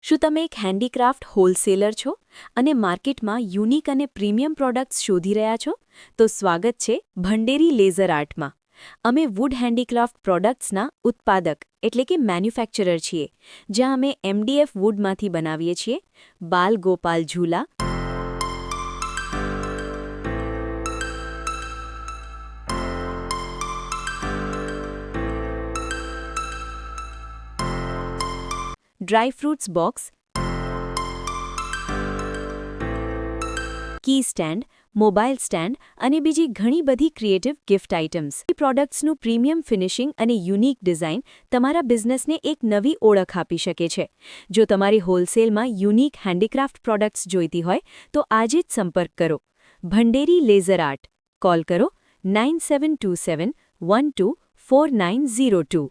શું તમે એક હેન્ડીક્રાફ્ટ હોલસેલર છો અને માર્કેટમાં યુનિક અને પ્રીમિયમ પ્રોડક્ટ્સ શોધી રહ્યા છો? તો સ્વાગત છે ભંડેરી લેઝર આર્ટમાં. અમે વુડ હેન્ડીક્રાફ્ટ પ્રોડક્ટ્સના ઉત્પાદક એટલે કે મેન્યુફેક્ચરર છીએ, જ્યાં અમે MDF વુડમાંથી બનાવીએ છીએ બાલ ગોપાલ ઝૂલા, dry fruits box, key stand, mobile stand અને બીજી ઘણી બધી ક્રિએટિવ ગિફ્ટ આઇટમ્સ. પ્રોડક્ટ્સનું પ્રીમિયમ ફિનિશિંગ અને યુનિક ડિઝાઇન તમારા બિઝનેસને એક નવી ઓળખ આપી શકે છે. જો તમારી હોલસેલમાં યુનિક હેન્ડીક્રાફ્ટ પ્રોડક્ટ્સ જોઈતી હોય તો આજે જ સંપર્ક કરો. Bhanderi laser art. કોલ કરો 9727 124902.